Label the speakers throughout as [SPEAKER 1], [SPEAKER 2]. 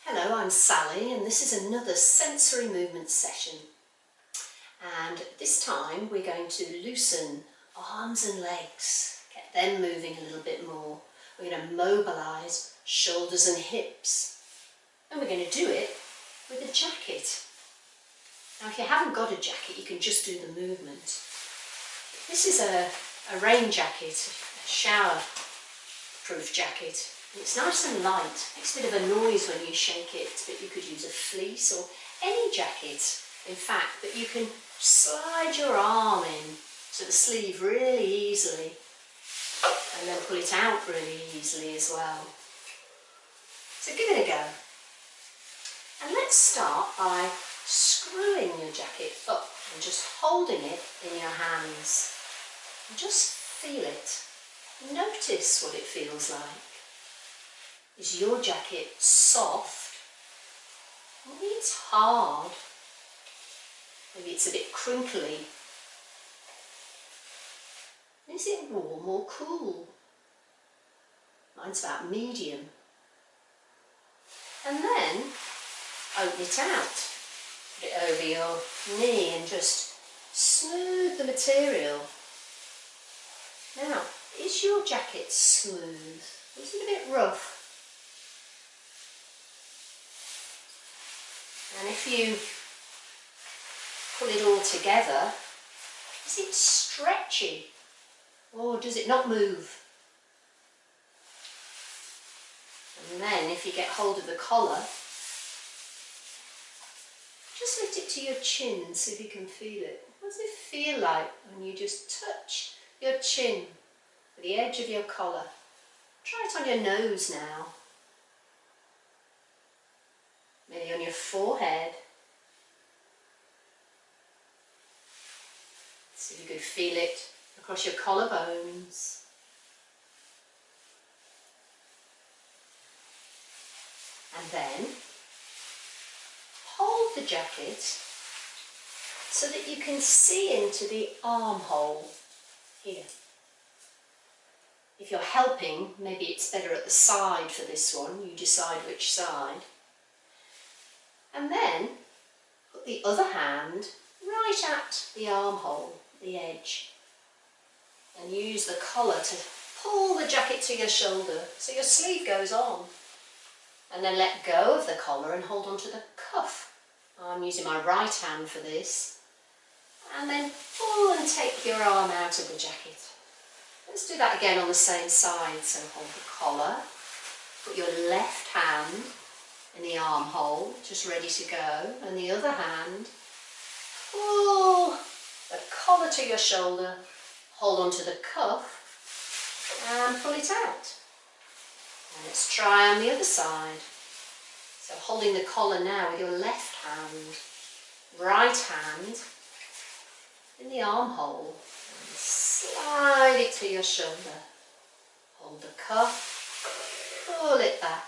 [SPEAKER 1] Hello, I'm Sally and this is another sensory movement session, and this time we're going to loosen arms and legs, get them moving a little bit more. We're going to mobilise shoulders and hips, and we're going to do it with a jacket. Now if you haven't got a jacket you can just do the movement. This is a rain jacket, a shower proof jacket. It's nice and light, makes a bit of a noise when you shake it, but you could use a fleece or any jacket, in fact, that you can slide your arm in to the sleeve really easily and then pull it out really easily as well. So give it a go. And let's start by screwing your jacket up and just holding it in your hands. And just feel it. Notice what it feels like. Is your jacket soft? Maybe it's hard. Maybe it's a bit crinkly. Is it warm or cool? Mine's about medium. And then open it out. Put it over your knee and just smooth the material. Now, is your jacket smooth? Or is it a bit rough? And if you pull it all together, is it stretchy or does it not move? And then if you get hold of the collar, just lift it to your chin, see if you can feel it. What does it feel like when you just touch your chin with the edge of your collar? Try it on your nose now. Maybe on your forehead. See if you could feel it across your collarbones. And then hold the jacket so that you can see into the armhole here. If you're helping, maybe it's better at the side for this one. You decide which side. And then put the other hand right at the armhole, the edge, and use the collar to pull the jacket to your shoulder so your sleeve goes on. And then let go of the collar and hold on to the cuff. I'm using my right hand for this. And then pull and take your arm out of the jacket. Let's do that again on the same side. So hold the collar, put your left hand in the armhole, just ready to go, and the other hand, pull the collar to your shoulder, hold on to the cuff, and pull it out. And let's try on the other side. So holding the collar now with your left hand, right hand in the armhole, and slide it to your shoulder. Hold the cuff, pull it back.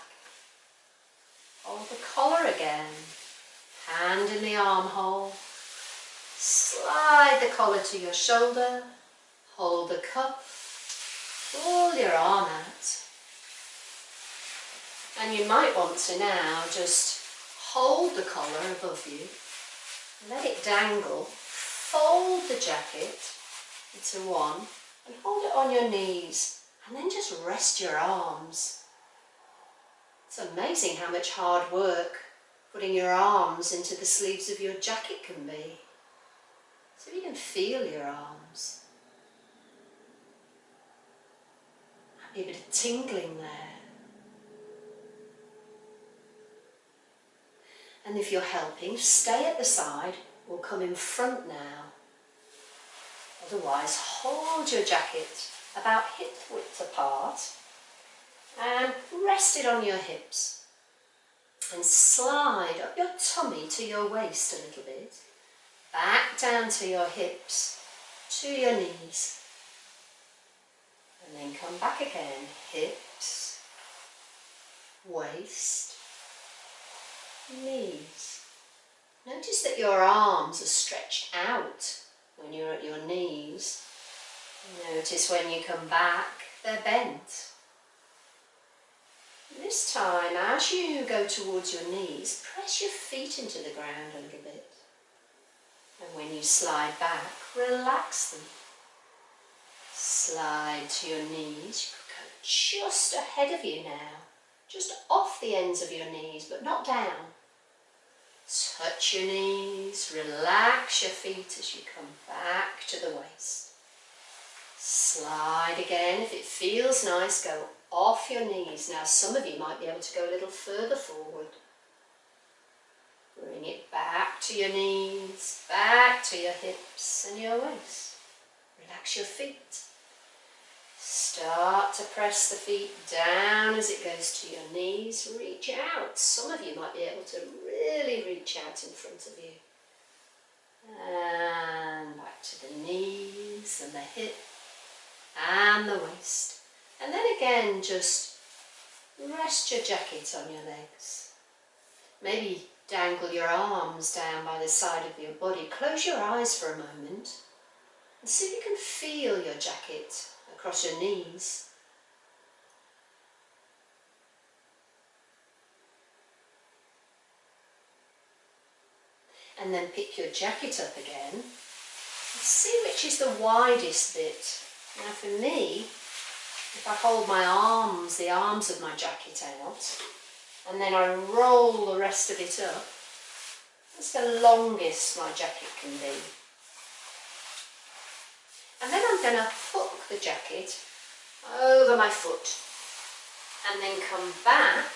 [SPEAKER 1] Hold the collar again, hand in the armhole, slide the collar to your shoulder, hold the cuff, pull your arm out. And you might want to now just hold the collar above you, let it dangle, fold the jacket into one and hold it on your knees, and then just rest your arms. It's amazing how much hard work putting your arms into the sleeves of your jacket can be. So you can feel your arms. Might be a bit of tingling there. And if you're helping, stay at the side or come in front now. Otherwise, hold your jacket about hip width apart and rest it on your hips and slide up your tummy to your waist a little bit, back down to your hips, to your knees, and then come back again, hips, waist, knees. Notice that your arms are stretched out when you're at your knees. Notice when you come back, they're bent. This time, as you go towards your knees, press your feet into the ground a little bit. And when you slide back, relax them. Slide to your knees. You could go just ahead of you now. Just off the ends of your knees, but not down. Touch your knees, relax your feet as you come back to the waist. Slide again. If it feels nice, go off your knees. Now some of you might be able to go a little further forward. Bring it back to your knees, back to your hips and your waist. Relax your feet. Start to press the feet down as it goes to your knees. Reach out. Some of you might be able to really reach out in front of you. And back to the knees and the hip and the waist. And then again, just rest your jacket on your legs. Maybe dangle your arms down by the side of your body. Close your eyes for a moment and see if you can feel your jacket across your knees. And then pick your jacket up again and see which is the widest bit. Now for me, if I hold my arms, the arms of my jacket out, and then I roll the rest of it up, that's the longest my jacket can be. And then I'm going to hook the jacket over my foot and then come back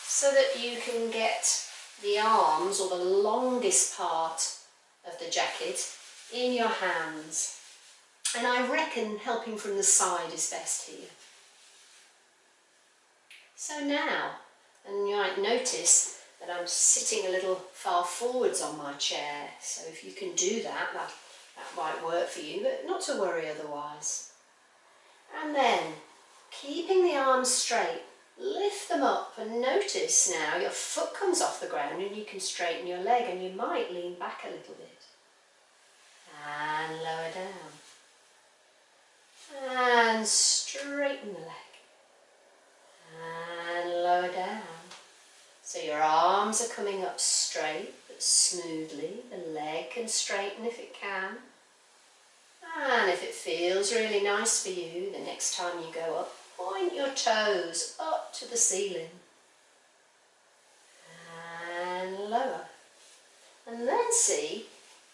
[SPEAKER 1] so that you can get the arms, or the longest part of the jacket, in your hands. And I reckon helping from the side is best here. So now, and you might notice that I'm sitting a little far forwards on my chair, so if you can do that, that might work for you, but not to worry otherwise. And then, keeping the arms straight, lift them up and notice now your foot comes off the ground and you can straighten your leg, and you might lean back a little bit. And lower down. And straighten the leg. And lower down. So your arms are coming up straight but smoothly. The leg can straighten if it can. And if it feels really nice for you, the next time you go up, point your toes up to the ceiling. And lower. And then see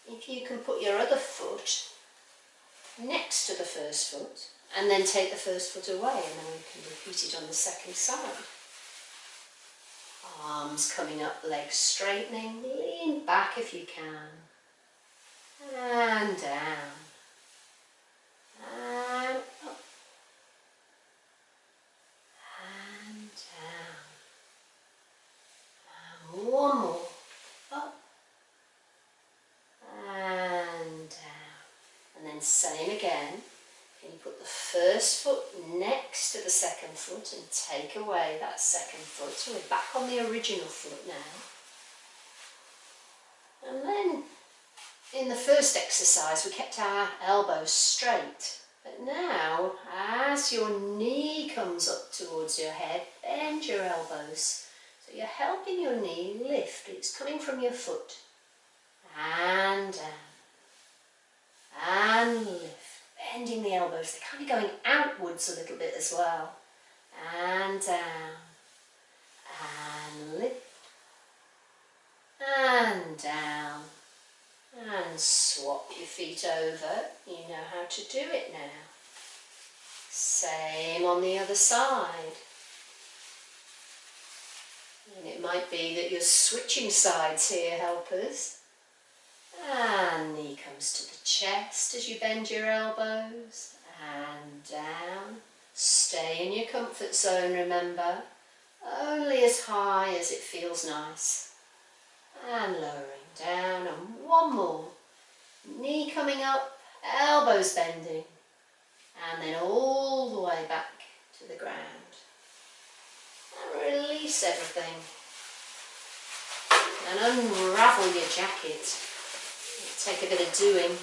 [SPEAKER 1] if you can put your other foot next to the first foot, and then take the first foot away, and then we can repeat it on the second side. Arms coming up, legs straightening, lean back if you can, and down, and up, and down, and one more, up, and down. And then same again, can you put the first foot next to the second foot and take away that second foot, so we're back on the original foot now. And then in the first exercise we kept our elbows straight, but now as your knee comes up towards your head, bend your elbows, so you're helping your knee lift, it's coming from your foot, and down. And lift, bending the elbows, they're kind of going outwards a little bit as well. And down, and lift, and down, and swap your feet over. You know how to do it now. Same on the other side. And it might be that you're switching sides here, helpers. And knee comes to the chest as you bend your elbows, and down. Stay in your comfort zone, remember, only as high as it feels nice. And lowering down, and one more. Knee coming up, elbows bending, and then all the way back to the ground. And release everything. And unravel your jacket. Take a bit of doing,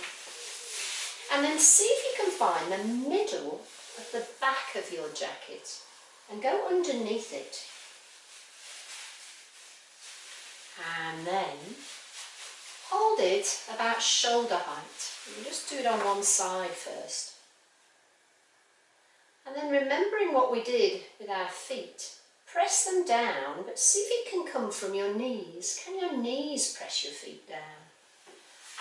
[SPEAKER 1] and then see if you can find the middle of the back of your jacket, and go underneath it. And then hold it about shoulder height. You just do it on one side first. And then remembering what we did with our feet, press them down, but see if it can come from your knees. Can your knees press your feet down?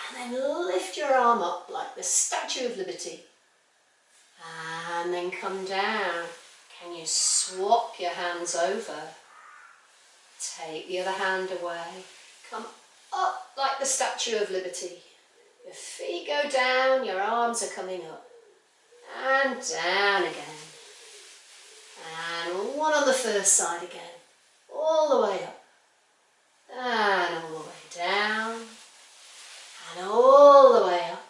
[SPEAKER 1] And then lift your arm up like the Statue of Liberty. And then come down. Can you swap your hands over? Take the other hand away. Come up like the Statue of Liberty. Your feet go down, your arms are coming up. And down again. And one on the first side again. All the way up. And all the way down. And all the way up.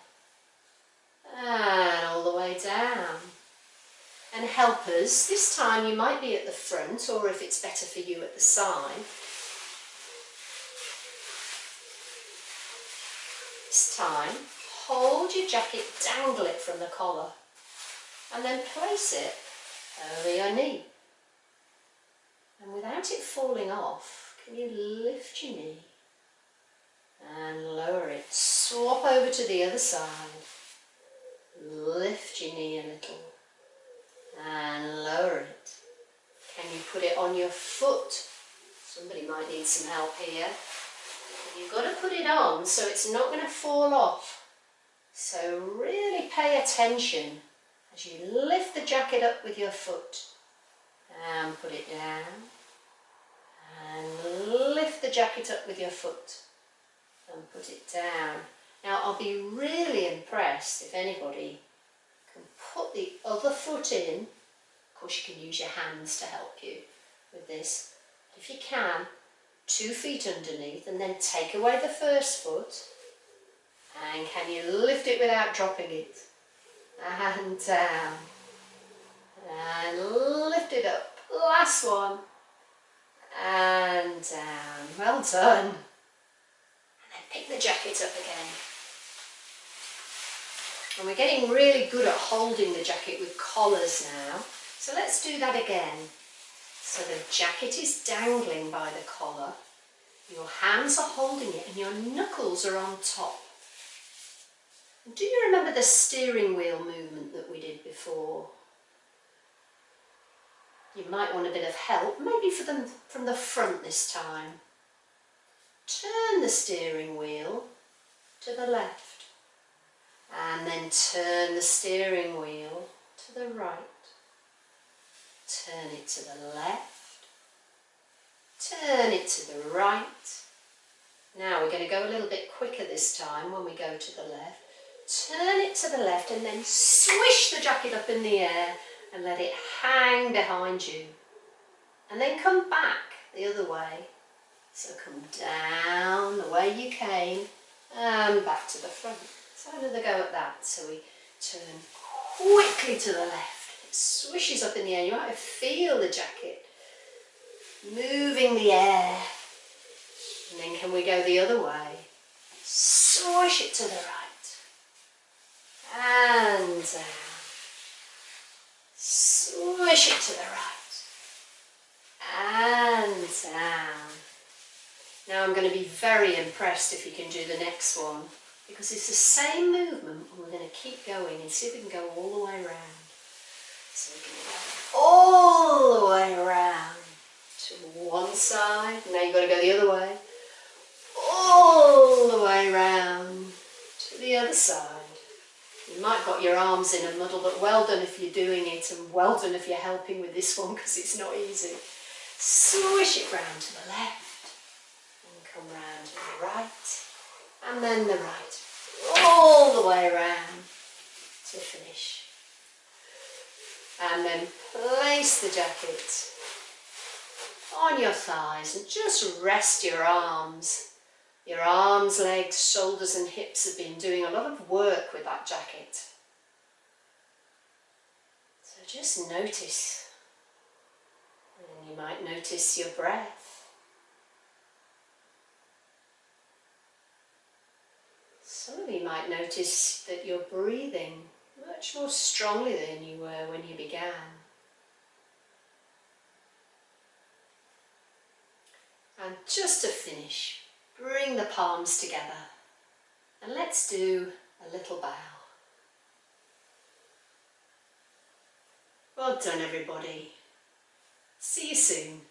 [SPEAKER 1] And all the way down. And helpers, this time you might be at the front, or if it's better for you, at the side. This time, hold your jacket, dangle it from the collar, and then place it over your knee. And without it falling off, can you lift your knee and lower it? Swap over to the other side. Lift your knee a little and lower it. Can you put it on your foot? Somebody might need some help here. You've got to put it on so it's not going to fall off. So really pay attention as you lift the jacket up with your foot and put it down. And lift the jacket up with your foot and put it down. Now I'll be really impressed if anybody can put the other foot in. Of course you can use your hands to help you with this. If you can, 2 feet underneath, and then take away the first foot. And can you lift it without dropping it? And down. And lift it up. Last one. And down. Well done. And then pick the jacket up again. And we're getting really good at holding the jacket with collars now. So let's do that again. So the jacket is dangling by the collar. Your hands are holding it and your knuckles are on top. And do you remember the steering wheel movement that we did before? You might want a bit of help, maybe from the front this time. Turn the steering wheel to the left. And then turn the steering wheel to the right. Turn it to the left. Turn it to the right. Now we're going to go a little bit quicker this time when we go to the left. Turn it to the left and then swish the jacket up in the air and let it hang behind you. And then come back the other way. So come down the way you came and back to the front. So another go at that. So we turn quickly to the left. It swishes up in the air. You might feel the jacket moving the air. And then can we go the other way? Swish it to the right. And down. Swish it to the right. And down. Now I'm going to be very impressed if you can do the next one, because it's the same movement and we're going to keep going and see if we can go all the way around. So we're going to go all the way around to one side. Now you've got to go the other way. All the way around to the other side. You might have got your arms in a muddle, but well done if you're doing it, and well done if you're helping with this one, because it's not easy. Swish it round to the left, and come round to the right, and then the right, all the way around to finish. And then place the jacket on your thighs and just rest your arms. Your arms, legs, shoulders and hips have been doing a lot of work with that jacket. So just notice. And you might notice your breath. Some of you might notice that you're breathing much more strongly than you were when you began. And just to finish, bring the palms together and let's do a little bow. Well done everybody. See you soon.